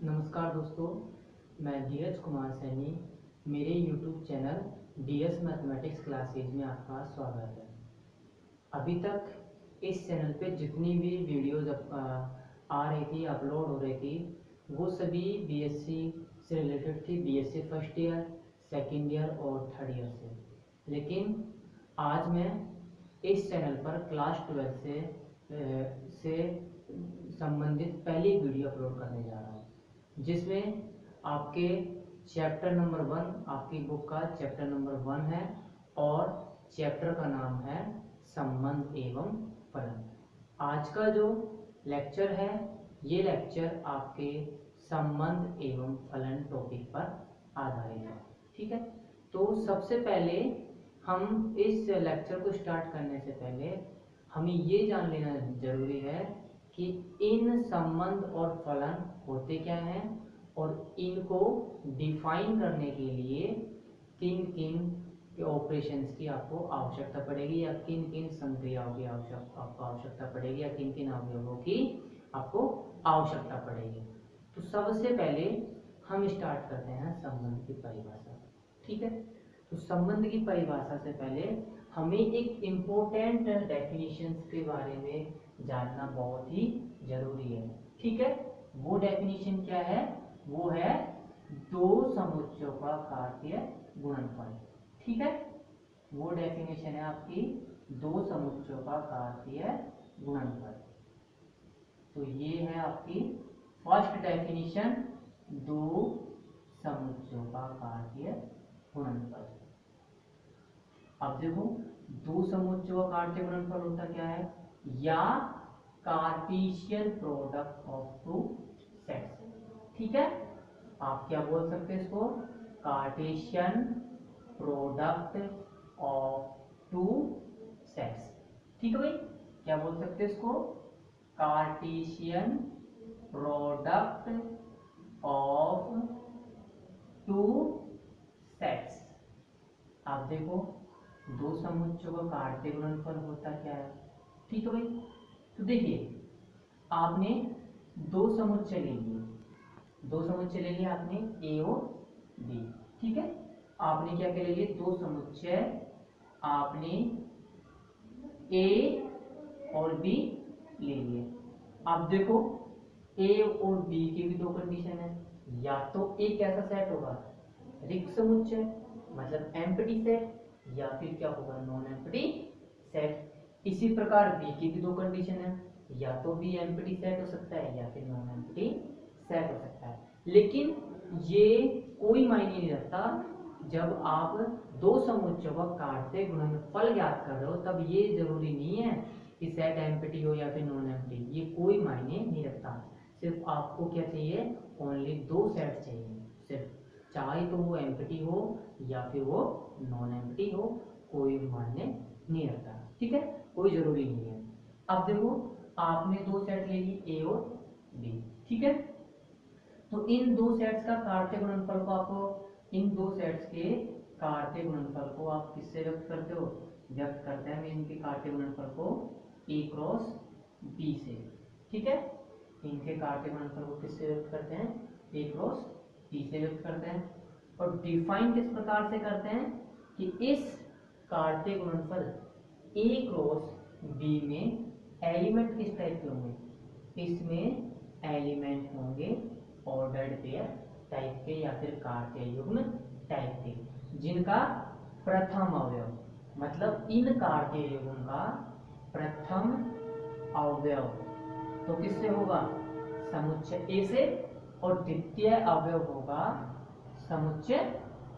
नमस्कार दोस्तों, मैं धीरज कुमार सैनी। मेरे YouTube channel DS mathematics classes में आपका स्वागत है। अभी तक इस चैनल पे जितनी भी वीडियोज आ रही थी, अपलोड हो रही थी, वो सभी BSc से रिलेटेड थी। BSc first year, second year और थर्ड ईयर से। लेकिन आज मैं इस चैनल पर क्लास 12 से संबंधित पहली वीडियो अपलोड करने जा रहा हूँ, जिसमें आपके चैप्टर नंबर 1, आपकी बुक का चैप्टर नंबर 1 है और चैप्टर का नाम है संबंध एवं फलन। आज का जो लेक्चर है, ये लेक्चर आपके संबंध एवं फलन टॉपिक पर आधारित है। ठीक है, तो सबसे पहले हम इस लेक्चर को स्टार्ट करने से पहले हमें ये जान लेना जरूरी है कि इन संबंध और फलन होते क्या हैं और इनको डिफाइन करने के लिए किन किन ऑपरेशंस की आपको आवश्यकता पड़ेगी, या किन किन संक्रियाओं की आपको आवश्यकता पड़ेगी, या किन किन अवयवों की आपको आवश्यकता पड़ेगी। तो सबसे पहले हम स्टार्ट करते हैं संबंध की परिभाषा। ठीक है, तो संबंध की परिभाषा से पहले हमें एक इम्पोर्टेंट डेफिनेशंस के बारे में जानना बहुत ही जरूरी है। ठीक है, वो डेफिनेशन क्या है? वो है दो समुच्चयों का कार्तीय गुणनफल। ठीक है, वो डेफिनेशन है आपकी दो समुच्चयों का कार्तीय गुणनफल। तो ये है आपकी फर्स्ट डेफिनेशन, दो समुच्चयों का कार्तीय गुणनफल। अब देखो, दो समुच्चयों का कार्तीय गुणनफल होता क्या है? या Cartesian product of two sets. ठीक है, आप क्या बोल सकते हैं इसको? Cartesian product of two sets. ठीक है भाई, क्या बोल सकते हैं इसको? Cartesian product of two sets. आप देखो, दो समुच्चयों का कार्तीय गुणनफल होता क्या है? ठीक है भाई, तो देखिए, आपने दो समुच्चय ले लिए, आपने ए और बी। ठीक है, आपने क्या क्या ले लिए? दो समुच्चय, आपने ए और बी ले लिए। अब देखो, ए और बी की भी दो कंडीशन है। या तो एक ऐसा सेट होगा रिक्त समुच्चय, मतलब एम्प्टी सेट, या फिर क्या होगा? Non empty set. इसी प्रकार बी की भी दो कंडीशन है, या तो बी एम्प्टी सेट हो सकता है या फिर नॉन एम्प्टी सेट हो सकता है। लेकिन ये कोई मायने नहीं रखता। जब आप दो समुच्चयों का कार्तीय गुणनफल ज्ञात कर रहे हो, तब ये जरूरी नहीं है कि सेट एम्प्टी हो या फिर नॉन एम्प्टी, ये कोई मायने नहीं रखता। सिर्फ आपको क्या चाहिए? ओनली दो सेट चाहिए सिर्फ, चाहे तो वो एम्प्टी हो या फिर वो नॉन एम्प्टी हो, कोई मायने नहीं रखता। ठीक है, कोई जरूरी नहीं है। अब देखो, आपने दो सेट ले ली, ए और बी। ठीक है, तो इन दो सेट्स का कार्तीय गुणनफल को आपको, इन दो सेट्स के कार्तीय गुणनफल को आप किससे व्यक्त करते हो? व्यक्त करते हैं इनके कार्तीय गुणनफल को ए क्रॉस बी से। ठीक है, इनके कार्तीय गुणनफल को किससे व्यक्त करते हैं? ए क्रॉस बी से व्यक्त करते हैं। और डिफाइन किस प्रकार से करते हैं कि इस कार्तीय गुणनफल ए क्रॉस बी में एलिमेंट किस टाइप के होंगे? इसमें एलिमेंट होंगे ऑर्डर्ड पेयर टाइप के या फिर कार्तीय युग्म टाइप के, जिनका प्रथम अवयव, मतलब इन कार्तीय युग्म का प्रथम अवयव तो किससे होगा? समुच्चय ए से, और द्वितीय अवयव होगा समुच्चय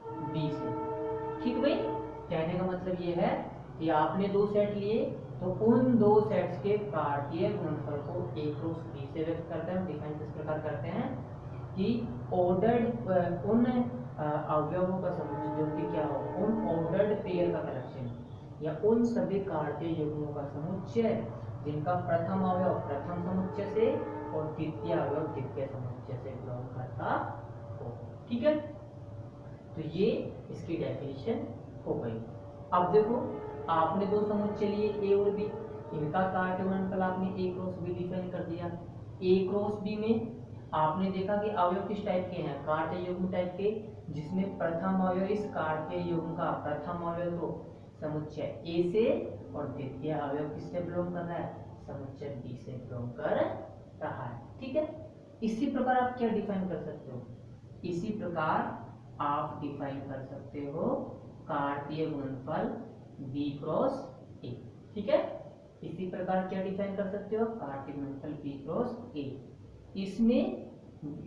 बी से। ठीक भाई, कहने का मतलब ये है कि आपने दो सेट लिए, तो उन दो सेट्स के कार्तीय गुणनफल को ए क्रॉस बी से व्यक्त करते हैं। डिफाइन किस प्रकार करते हैं कि ऑर्डर्ड उन अवयवों का समुच्चय जो कि क्या हो? उन ऑर्डर्ड पेयर का कलेक्शन, या उन सभी कार्तीय युग्मों का समुच्चय जिनका प्रथम अवयव प्रथम समुच्चय से और द्वितीय अवयव द्वितीय समुच्चय से बिलोंग करता हो। ठीक है, तो ये इसकी डेफिनेशन हो गई। अब देखो, आपने दो समुच्चय लिए ए और बी, इनका कार्तीय गुणनफल आपने ए क्रॉस बी डिफाइन कर दिया। ए क्रॉस बी में आपने देखा कि अवयव किस टाइप के हैं, कार्तीय युग्म टाइप के, जिसमें प्रथम अवयव इस कार्तीय युग्म का प्रथम अवयव तो समुच्चय ए से और द्वितीय अवयव किससे बिलोंग कर रहा है, समुच्चय बी से बिलोंग कर रहा है। ठीक है, इसी प्रकार आप क्या डिफाइन कर सकते हो, इसी प्रकार आप डिफाइन कर सकते हो कार्तीय गुणनफल बी क्रॉस ए। ठीक है, इसी प्रकार क्या डिफाइन कर सकते हो, कार्तीय गुणनफल बी क्रॉस ए। इसमें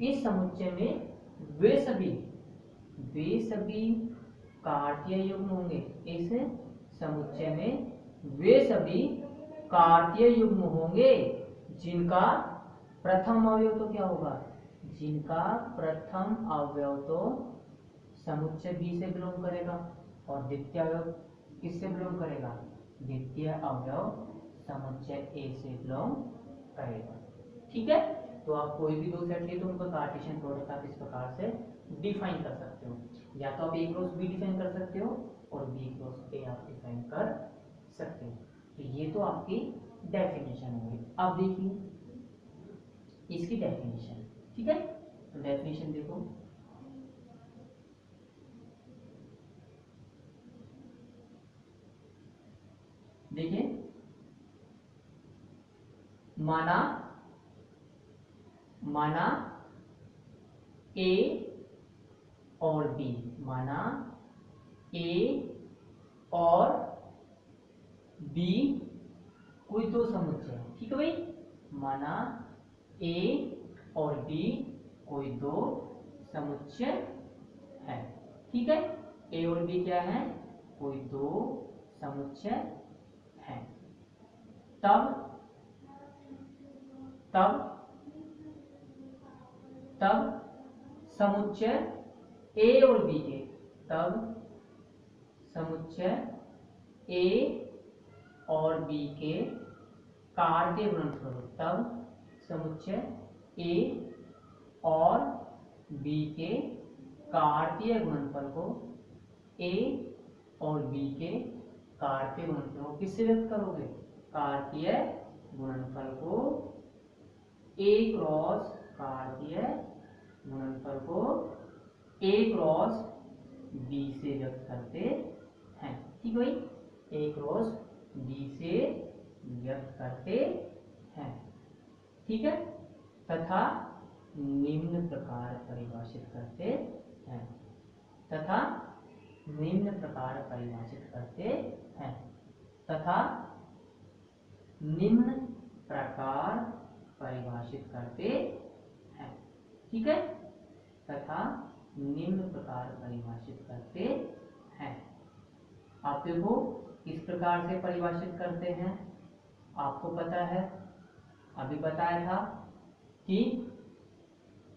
इस समुच्चय में वे सभी कार्तीय युग्म होंगे, इस समुच्चय में वे सभी कार्तीय युग्म होंगे जिनका प्रथम अवयव तो क्या होगा, जिनका प्रथम अवयव तो समुच्चय बी से बिलोंग करेगा और द्वितीय अवयव किससे बिलोंग करेगा, द्वितीय अवयव समुच्चय ए से बिलोंग करेगा। ठीक है, तो आप कोई भी दो सेट लिए तो उनका कार्टेशियन प्रोडक्ट आप इस प्रकार से डिफाइन कर सकते हो, या तो आप ए क्रॉस बी डिफाइन कर सकते हो और बी क्रॉस ए आप डिफाइन कर सकते हो। तो ये तो आपकी डेफिनेशन होगी। अब देखिए इसकी डेफिनेशन। ठीक है, तो डेफिनेशन देखो, देखिए माना ए और बी, माना ए और बी कोई दो समुच्चय है। ठीक है भाई, माना ए और बी कोई दो समुच्चय है। ठीक है, ए और बी क्या है, कोई दो समुच्चय है। तब समुच्चय ए और बी के, तब समुच्चय ए और बी के कार्तीय गुणनफल, तब समुच्चय ए और बी के कार्तीय गुणनफल को, ए और बी के कार्तीय गुणनफल को किससे व्यक्त करोगे, कार्तीय गुणनफल को ए क्रॉस कार्तीय गुणनफल को ए क्रॉस बी से व्यक्त करते हैं। ठीक है भाई, ए क्रॉस बी से व्यक्त करते हैं। ठीक है, तथा निम्न प्रकार परिभाषित करते हैं, तथा निम्न प्रकार परिभाषित करते हैं, तथा निम्न प्रकार परिभाषित करते हैं। ठीक है, तथा निम्न प्रकार परिभाषित करते हैं। आप देखो किस प्रकार से परिभाषित करते हैं, आपको पता है, अभी बताया था कि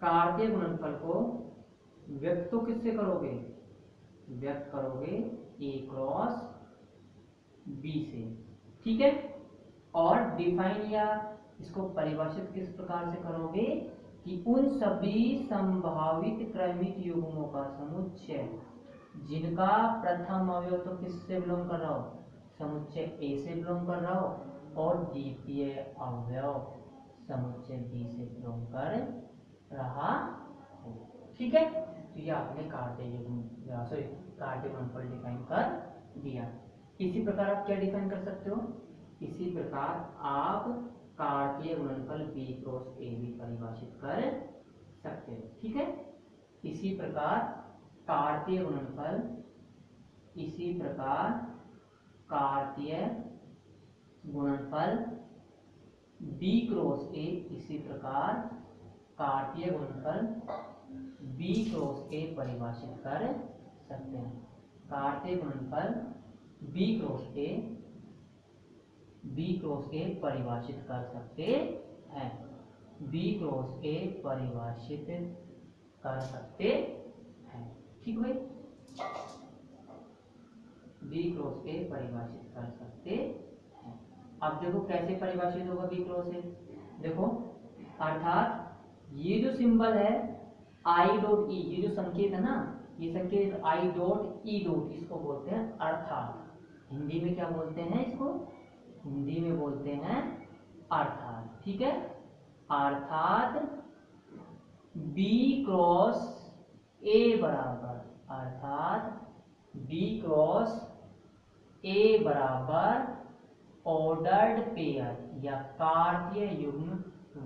कार्तीय गुणनफल को व्यक्त तो किससे करोगे, व्यक्त करोगे ए क्रॉस बी से। ठीक है, और डिफाइन या इसको परिभाषित किस प्रकार से करोगे कि उन सभी संभावित क्रमिक युग्मों का समुच्चय जिनका प्रथम अवयव तो किससे बिलोंग कर रहा हो, समुच्चय ए से बिलोंग कर रहा हो और द्वितीय अवयव समुच्चय बी से बिलोंग कर रहा हो। ठीक है, तो ये आपने कार्तीय गुणनफल डिफाइन कर दिया। इसी प्रकार आप क्या डिफाइन कर सकते हो, इसी प्रकार आप कार्तीय गुणनफल बी क्रॉस ए भी परिभाषित कर सकते हो। ठीक है, इसी प्रकार कार्तीय गुणनफल, इसी प्रकार कार्तीय गुणनफल बी क्रॉस ए, इसी प्रकार कार्तीय गुणनफल बी क्रॉस ए परिभाषित कर सकते हैं। कार्तीय गुणनफल बी क्रॉस ए परिभाषित कर सकते हैं, बी क्रॉस ए परिभाषित कर सकते हैं। ठीक भाई, बी क्रॉस ए परिभाषित कर सकते हैं। अब देखो कैसे परिभाषित होगा बी क्रॉस ए, देखो अर्थात ये जो सिंबल है आई डॉट ई, ये जो संकेत है ना, ये संकेत आई डॉट ई डॉट, इसको बोलते हैं अर्थात। हिंदी में क्या बोलते हैं इसको, हिंदी में बोलते हैं अर्थात। ठीक है, अर्थात बी क्रॉस ए बराबर, अर्थात बी क्रॉस ए बराबर ऑर्डर्ड पेयर या कार्तीय युग्म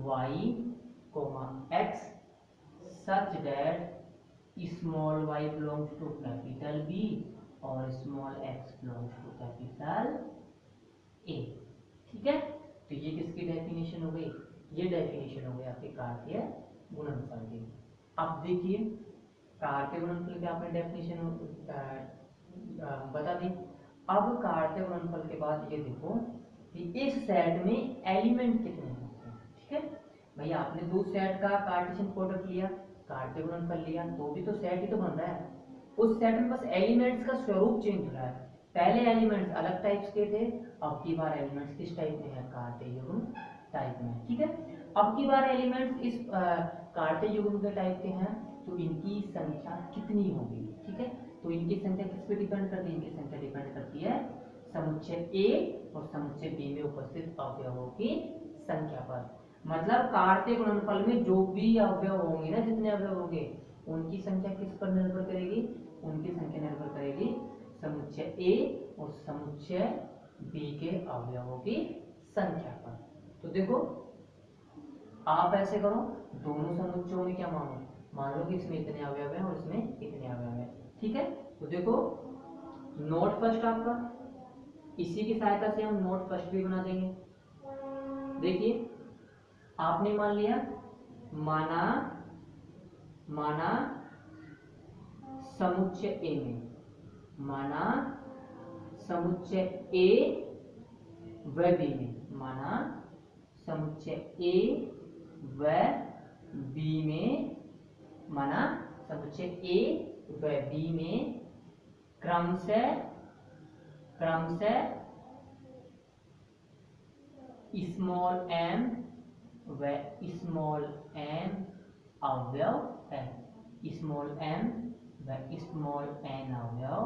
y, x such that small y belongs to capital B और small x belongs to capital A। ठीक है, तो ये किसकी डेफिनेशन हो गई? ये डेफिनेशन हो गई आपके कार्तीय गुणनफल की। अब देखिए कार्तीय गुणनफल की आपने डेफिनेशन बता दी। अब कार्तीय गुणनफल के बाद ये देखो कि इस सेट में एलिमेंट कितने होते हैं। ठीक है भाई, आपने दो सेट का कार्टेशियन प्रोडक्ट लिया, कार्तीय गुणनफल लिया, तो भी तो सेट ही तो बन रहा है। उस सेट में बस एलिमेंट्स का स्वरूप चेंज हो रहा है। पहले एलिमेंट्स अलग टाइप्स के थे, अब की बार एलिमेंट्स किस टाइप में है? कार्तीय युग्म टाइप में। ठीक है, अब की बार एलिमेंट्स इस कार्तीय युग्म के टाइप के हैं, तो इनकी संख्या कितनी होगी? ठीक है, तो इनकी संख्या किस पे डिपेंड करती है? इनकी संख्या डिपेंड करती है समुच्चय ए और समुच्चय बी में उपस्थित अवयवों की संख्या पर। मतलब कार्तीय गुणनफल में जो भी अवयव होंगे ना, जितने अवयव होंगे, उनकी संख्या किस पर निर्भर करेगी? उनकी संख्या निर्भर करेगी समुच्चय ए और समुच्चय बी के अवयवों की संख्या पर। तो देखो आप ऐसे करो, दोनों समुच्चयों में क्या मानो, मान लो कि इसमें इतने अवयव हैं और इसमें इतने अवयव हैं। ठीक है, तो देखो नोट फर्स्ट आपका, इसी की सहायता से हम नोट फर्स्ट भी बना देंगे। देखिए आपने मान लिया, माना समुच्चय ए में, माना समुच्चय ए व बी में, माना समुच्चय ए व बी में, माना समुच्चय ए व बी में क्रमशः स्मॉल एम व स्मॉल एन अवयव है, स्मॉल एम व स्मॉल एन अवयव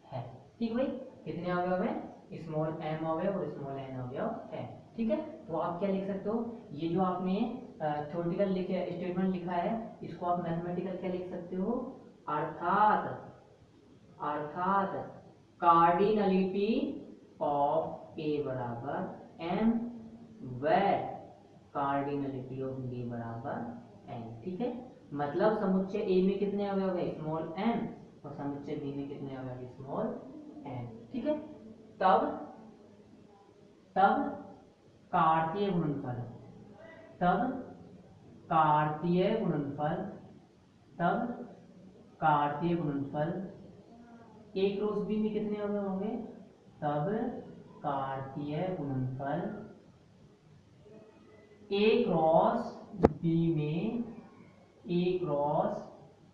है। ठीक भाई, कितने अवयव है? स्मॉल एम अवयव और स्मॉल एन अवयव है। ठीक है, तो आप क्या लिख सकते हो? ये जो आपने थ्योरेटिकल स्टेटमेंट लिखा है, इसको आप मैथमेटिकल क्या लिख सकते हो? अर्थात कार्डिनलिटी ऑफ ए बराबर एम व कार्डिनलिटी ऑफ बी बराबर एन। ठीक है, मतलब समुच्चय ए में कितने अवयव है? स्मॉल एम, और समुच्चय बी में कितने अवयव है? Small n. ठीक है, तब कार्तीय गुणनफल, ए क्रॉस बी में कितने अवयव होंगे? तब कार्तीय गुणनफल ए क्रॉस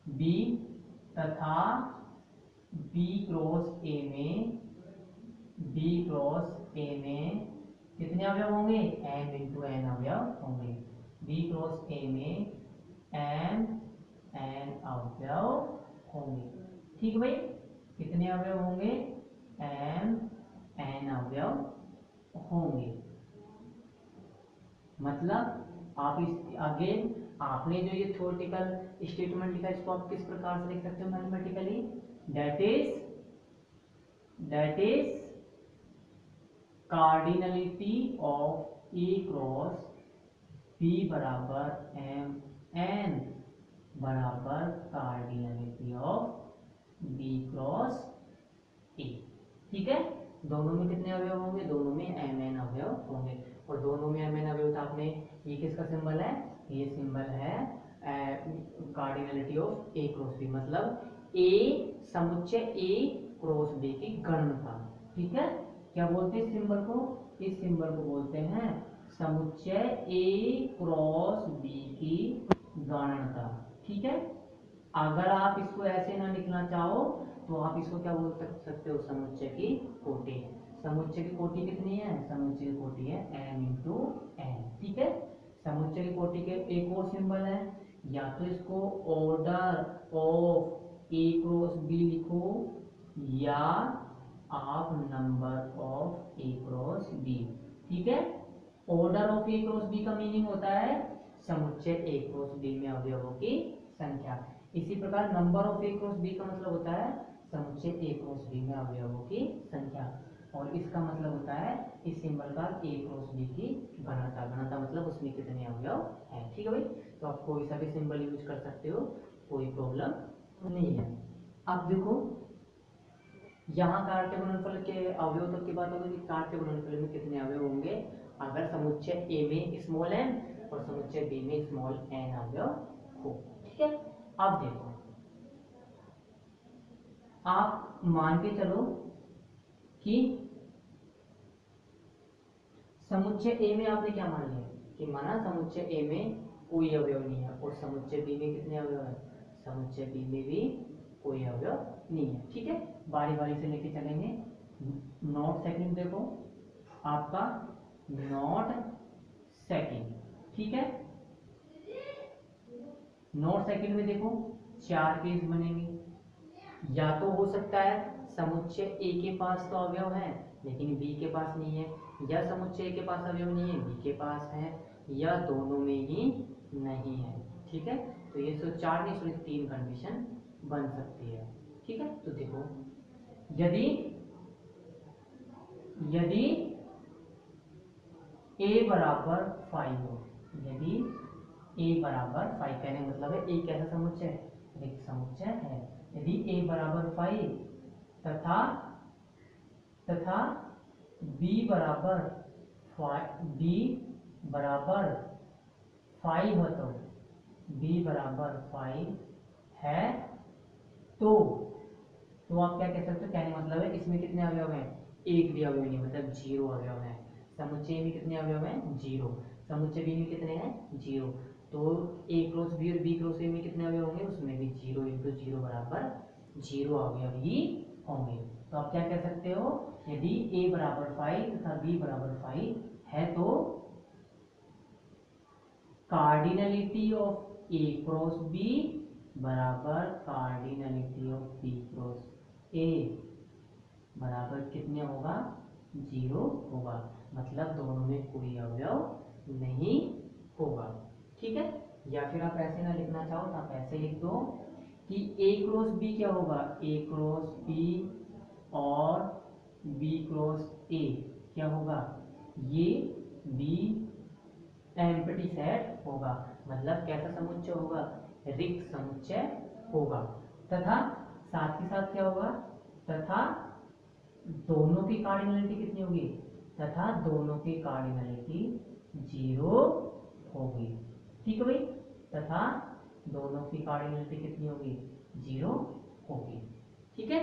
बी तथा बी क्रॉस ए में कितने अवयव होंगे? m इंटू एन अवयव होंगे। बी क्रॉस ए में m n अवयव होंगे। ठीक भाई, कितने अवयव होंगे? m n अवयव होंगे। मतलब आप इस आगे आपने जो ये थ्योरेटिकल स्टेटमेंट लिखा है, इसको आप किस प्रकार से लिख सकते हो mathematically? That is cardinality of A cross B बराबर एम एन बराबर cardinality of B cross A. ठीक है, दोनों में कितने अवयव होंगे? दोनों में एम एन अवयव होंगे, और दोनों में एम एन अवयव आपने, ये किसका सिंबल है? ये सिंबल है cardinality of A cross B, मतलब ए समुच्चय ए क्रॉस बी की गणना। ठीक है, क्या बोलते हैं इस सिंबल को? इस सिंबल को बोलते हैं समुच्चय ए क्रॉस बी की गणना। ठीक है, अगर आप इसको ऐसे ना लिखना चाहो तो आप इसको क्या बोल सकते हो? समुच्चय की कोटि। समुच्चय की कोटि कितनी है? समुच्चय की कोटि है m इंटू एन। ठीक है, समुच्चय की कोटि के एक और सिंबल है, या तो इसको order of A cross B लिखो, या आप number of A cross B. ठीक है, order of A cross B का मीनिंग होता है समुच्चय ए क्रॉस बी में अवयवों की संख्या। इसी प्रकार number of A cross B का मतलब होता है समुच्चय ए क्रॉस बी में अवयवों की संख्या, और इसका मतलब होता है इस सिंबल का ए क्रॉस बी की घनता। घनता मतलब उसमें कितने अवयव हैं। ठीक है भाई, तो आप कोई सा भी सिंबल यूज कर सकते हो, कोई प्रॉब्लम नहीं है। अब देखो यहाँ कार्य गुणनफल के अवयव तक की बात होगी कि कार्य गुणनफल में कितने अवयव होंगे अगर समुच्चय ए में स्मॉल एन और समुच्चय बी में स्मॉल एन अवयव हो। ठीक है, अब देखो आप मान के चलो कि समुच्चय ए में आपने क्या मान लिया कि माना समुच्चय ए में कोई अवयव नहीं है, और समुच्चय बी में कितने अवयव है, समुच्चय बी में भी कोई अवयव नहीं है। ठीक है, बारी बारी से लेके चलेंगे। नॉट सेकंड देखो आपका नॉट सेकंड, ठीक है, नॉट सेकंड में देखो 4 केस बनेंगे। या तो हो सकता है समुच्चय ए के पास तो अवयव है लेकिन बी के पास नहीं है, या समुच्चय ए के पास अवयव नहीं है बी के पास है, या दोनों में ही नहीं है। ठीक है, तो ये 4 नहीं सिर्फ 3 कंडीशन बन सकती है। ठीक है, तो देखो यदि यदि a बराबर 5 हो, यदि a बराबर 5 कहने का मतलब है a कैसा समुच्चय है, एक समुच्चय है। यदि a बराबर 5 तथा b बराबर 5 हो, तो b बराबर 5 है तो आप क्या कह सकते हो, कहने मतलब है इसमें कितने अवयव हैं, एक भी अवयव नहीं, मतलब 0 अवयव है। समुच्चय में कितने अवयव हैं, 0। समुच्चय बी में कितने हैं, 0। तो ए क्रॉस बी और बी क्रॉस ए में कितने अवयव होंगे, उसमें भी 0 इंटू 0 बराबर 0 अवयव ही होंगे। तो आप क्या कह सकते हो, यदि ए बराबर 5 तथा बी बराबर 5 है तो cardinality of A cross B बराबर cardinality of B cross A बराबर कितने होगा, 0 होगा। मतलब दोनों में कोई अवयव नहीं होगा। ठीक है, या फिर आप ऐसे ना लिखना चाहो तो आप ऐसे लिख दो कि ए क्रॉस बी क्या होगा, ए क्रॉस बी और बी क्रॉस ए क्या होगा, ये बी एम्प्टी सेट होगा। मतलब कैसा समुच्चय होगा, रिक्त समुच्चय होगा। तथा साथ ही साथ क्या होगा, तथा दोनों की कार्डिनलिटी कितनी होगी, तथा दोनों की कार्डिनलिटी 0 होगी। ठीक है भाई, तथा दोनों की कार्डिनलिटी कितनी होगी, 0 होगी। ठीक है,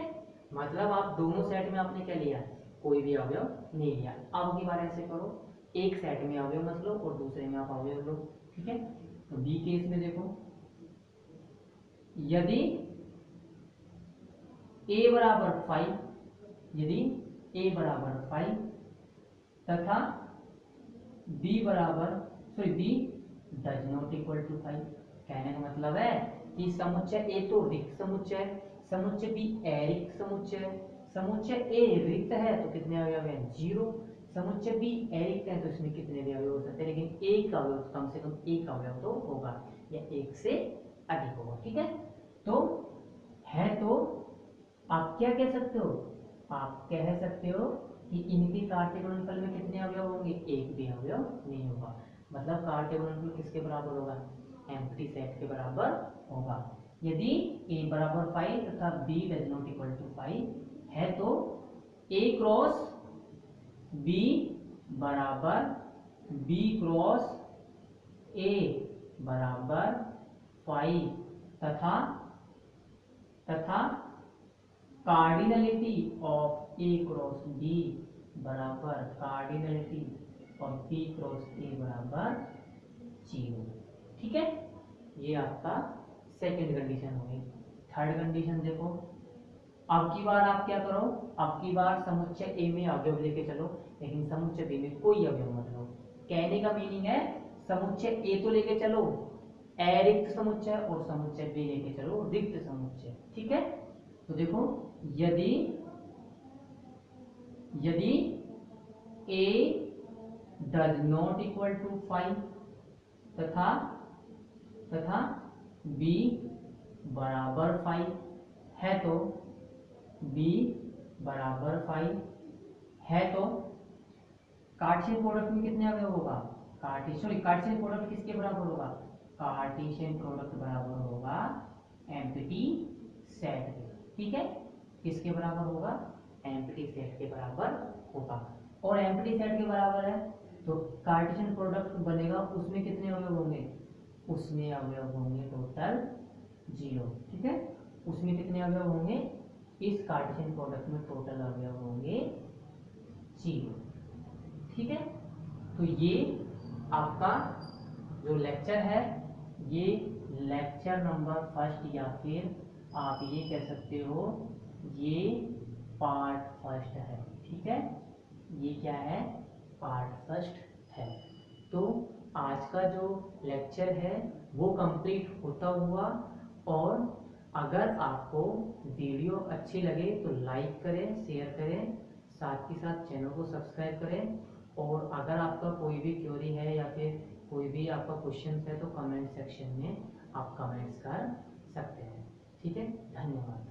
मतलब आप दोनों सेट में आपने क्या लिया, कोई भी अवयव नहीं लिया। अब की बार ऐसे करो, एक सेट में अवयव मत लो और दूसरे में आप अवयव लो। ठीक है, तो बी केस में देखो यदि a बराबर 5, यदि a बराबर 5 तथा b बराबर b does not equal to 5, कहने का मतलब है कि समुच्चय a तो रिक्त समुच्चय है, समुच्चय b अरिक्त समुच्चय है। समुच्चय a रिक्त है तो कितने अवयव हैं, 0। समुच्चय b अरिक्त है तो इसमें कितने भी अवयव हो सकते हैं, लेकिन एक अवयव कम से कम एक अवयव तो होगा या एक से अधिक होगा। ठीक है, तो है तो आप क्या कह सकते हो, आप कह सकते हो कि इनके कार्य गुणनफल में कितने अवयव होंगे, एक भी अवयव नहीं होगा। मतलब कार्य गुणनफल किसके बराबर होगा, एम्प्टी सेट के बराबर होगा। यदि a बराबर 5 तथा b does not equal to 5 है तो a क्रॉस b बराबर b क्रॉस a बराबर 5 तथा cardinality of a cross b बराबर cardinality of b cross a बराबर 0। ठीक है, ये आपका सेकंड कंडीशन हो गई। थर्ड कंडीशन देखो, अब की बार आप क्या करो, अब की बार समुच्चय ए में अवयव लेके चलो लेकिन समुच्चय बी में कोई अवयव मत लो। कहने का मीनिंग है समुच्चय ए तो लेके चलो अरिक्त समुच्चय और समुच्चय बी लेके चलो रिक्त समुच्चय। ठीक है, तो देखो यदि यदि a does not equal to 5 तथा तथा b बराबर 5 है तो b बराबर 5 है तो कार्टेशियन प्रोडक्ट में कितने अवयव होगा, कार्टेशियन प्रोडक्ट किसके बराबर होगा, कार्टेशियन प्रोडक्ट बराबर होगा एम्प्टी सेट के। ठीक है, किसके बराबर होगा, एम्प्टी सेट के बराबर होगा। और एम्प्टी सेट के बराबर है तो कार्टेशियन प्रोडक्ट बनेगा, उसमें कितने अवयव होंगे, उसमें अवयव होंगे टोटल 0। ठीक है, उसमें कितने अवयव होंगे, इस कार्टेशियन प्रोडक्ट में टोटल अवयव होंगे 0। ठीक है, तो ये आपका जो लेक्चर है, ये लेक्चर नंबर 1 या फिर आप ये कह सकते हो ये पार्ट 1 है। ठीक है, ये क्या है, पार्ट 1 है। तो आज का जो लेक्चर है वो कंप्लीट होता हुआ, और अगर आपको वीडियो अच्छी लगे तो लाइक करें, शेयर करें, साथ ही साथ चैनल को सब्सक्राइब करें। और अगर आपका कोई भी क्वेरी है या फिर कोई भी आपका क्वेश्चन है तो कमेंट सेक्शन में आप कमेंट्स कर सकते हैं। ठीक है, धन्यवाद।